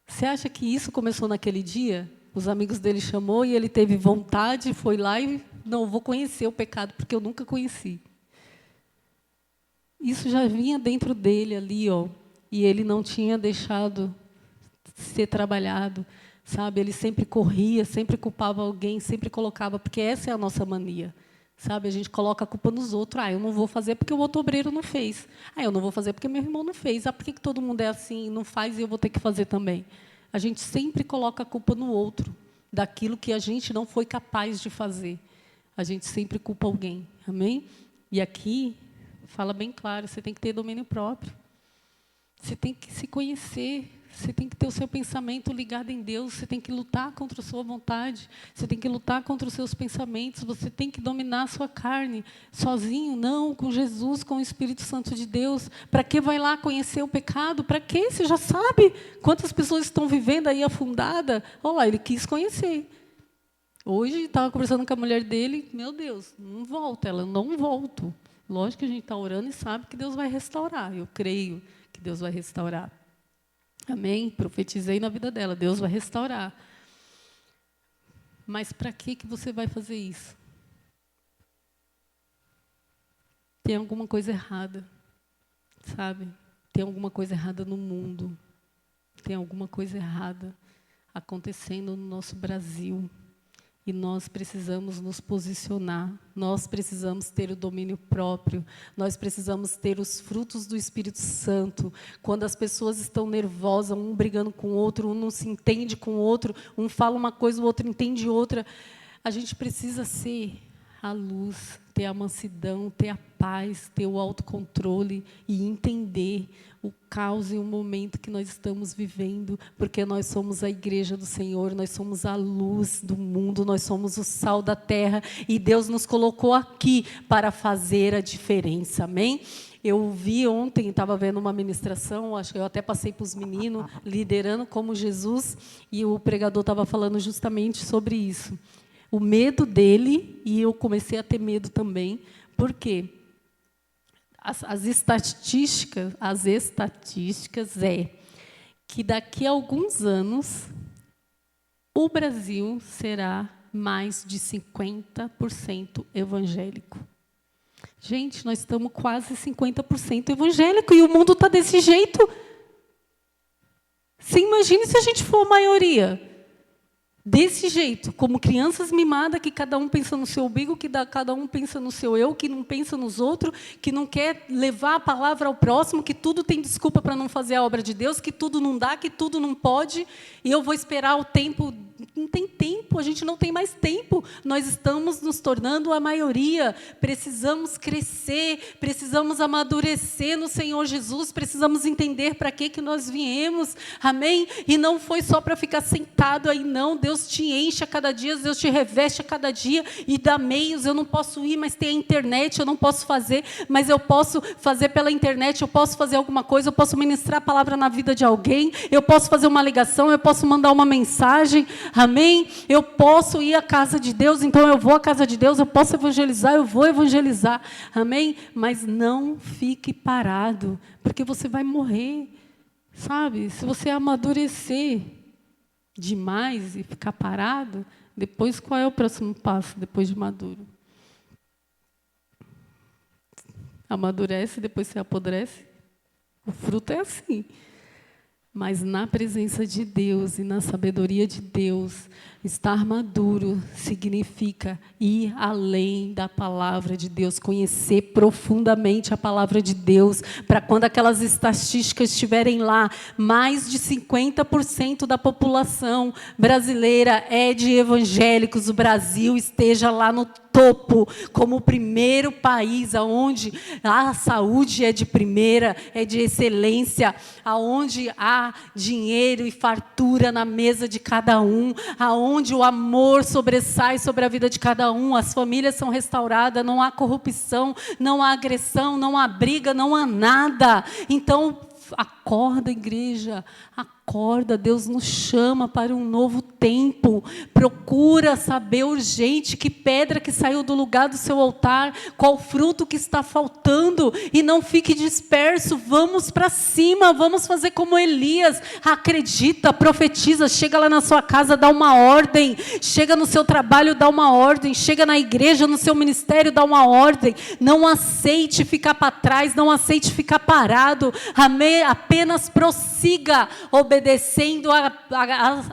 Você acha que isso começou naquele dia? Os amigos dele chamou e ele teve vontade, foi lá e... Não, vou conhecer o pecado, porque eu nunca conheci. Isso já vinha dentro dele ali, ó, e ele não tinha deixado ser trabalhado, sabe? Ele sempre corria, sempre culpava alguém, sempre colocava, porque essa é a nossa mania, sabe? A gente coloca a culpa nos outros. Eu não vou fazer porque o outro obreiro não fez. Eu não vou fazer porque meu irmão não fez. Por que todo mundo é assim, não faz e eu vou ter que fazer também? A gente sempre coloca a culpa no outro, daquilo que a gente não foi capaz de fazer. A gente sempre culpa alguém, amém? E aqui... fala bem claro, você tem que ter domínio próprio. Você tem que se conhecer, você tem que ter o seu pensamento ligado em Deus, você tem que lutar contra a sua vontade, você tem que lutar contra os seus pensamentos, você tem que dominar a sua carne, sozinho, não, com Jesus, com o Espírito Santo de Deus. Para que vai lá conhecer o pecado? Para quê? Você já sabe quantas pessoas estão vivendo aí afundada. Olha lá, ele quis conhecer. Hoje, estava conversando com a mulher dele, meu Deus, não volta, ela não volto. Lógico que a gente está orando e sabe que Deus vai restaurar. Eu creio que Deus vai restaurar. Amém? Profetizei na vida dela, Deus vai restaurar. Mas para que você vai fazer isso? Tem alguma coisa errada, sabe? Tem alguma coisa errada no mundo. Tem alguma coisa errada acontecendo no nosso Brasil. E nós precisamos nos posicionar, nós precisamos ter o domínio próprio, nós precisamos ter os frutos do Espírito Santo. Quando as pessoas estão nervosas, um brigando com o outro, um não se entende com o outro, um fala uma coisa, o outro entende outra, a gente precisa ser a luz, ter a mansidão, ter a paz, ter o autocontrole e entender o caos e o momento que nós estamos vivendo, porque nós somos a igreja do Senhor, nós somos a luz do mundo, nós somos o sal da terra, e Deus nos colocou aqui para fazer a diferença, amém? Eu vi ontem, estava vendo uma ministração, acho que eu até passei para os meninos, liderando como Jesus, e o pregador estava falando justamente sobre isso. O medo dele, e eu comecei a ter medo também, porque as estatísticas é que daqui a alguns anos o Brasil será mais de 50% evangélico. Gente, nós estamos quase 50% evangélico e o mundo está desse jeito. Você imagine se a gente for a maioria. Desse jeito, como crianças mimadas, que cada um pensa no seu umbigo, que cada um pensa no seu eu, que não pensa nos outros, que não quer levar a palavra ao próximo, que tudo tem desculpa para não fazer a obra de Deus, que tudo não dá, que tudo não pode, e eu vou esperar o tempo. Não tem tempo. tempo, a gente não tem mais tempo. Nós estamos nos tornando a maioria. Precisamos crescer, precisamos amadurecer no Senhor Jesus, precisamos entender para que nós viemos, amém? E não foi só para ficar sentado aí, não. Deus te enche a cada dia, Deus te reveste a cada dia e dá meios. Eu não posso ir, mas tem a internet, eu não posso fazer, mas eu posso fazer pela internet, eu posso fazer alguma coisa, eu posso ministrar a palavra na vida de alguém, eu posso fazer uma ligação, eu posso mandar uma mensagem, amém? Eu posso ir à casa de Deus, então eu vou à casa de Deus, eu posso evangelizar, eu vou evangelizar, amém? Mas não fique parado, porque você vai morrer, sabe? Se você amadurecer demais e ficar parado, depois qual é o próximo passo depois de maduro? Amadurece, depois você apodrece. O fruto é assim. Mas na presença de Deus e na sabedoria de Deus, estar maduro significa ir além da palavra de Deus, conhecer profundamente a palavra de Deus, para quando aquelas estatísticas estiverem lá, mais de 50% da população brasileira é de evangélicos, o Brasil esteja lá no topo, como o primeiro país onde a saúde é de primeira, é de excelência, aonde há dinheiro e fartura na mesa de cada um, aonde o amor sobressai sobre a vida de cada um, as famílias são restauradas, não há corrupção, não há agressão, não há briga, não há nada. Então, acorda, igreja, acorda, Deus nos chama para um novo tempo. Procura saber urgente que pedra que saiu do lugar do seu altar, qual fruto que está faltando, e não fique disperso. Vamos para cima, vamos fazer como Elias. Acredita, profetiza, chega lá na sua casa, dá uma ordem, chega no seu trabalho, dá uma ordem, chega na igreja, no seu ministério, dá uma ordem. Não aceite ficar para trás, não aceite ficar parado, amém? Apenas prossiga, obedecendo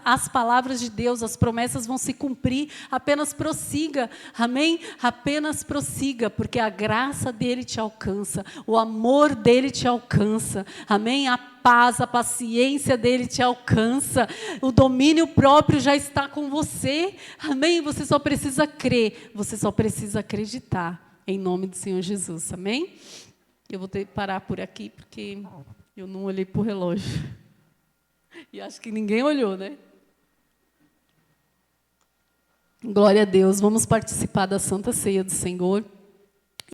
as palavras de Deus, as promessas vão se cumprir, apenas prossiga, amém? Apenas prossiga, porque a graça dele te alcança, o amor dele te alcança, amém? A paz, a paciência dele te alcança, o domínio próprio já está com você, amém? Você só precisa crer, você só precisa acreditar, em nome do Senhor Jesus, amém? Eu vou ter que parar por aqui, porque eu não olhei para o relógio. E acho que ninguém olhou, né? Glória a Deus. Vamos participar da Santa Ceia do Senhor.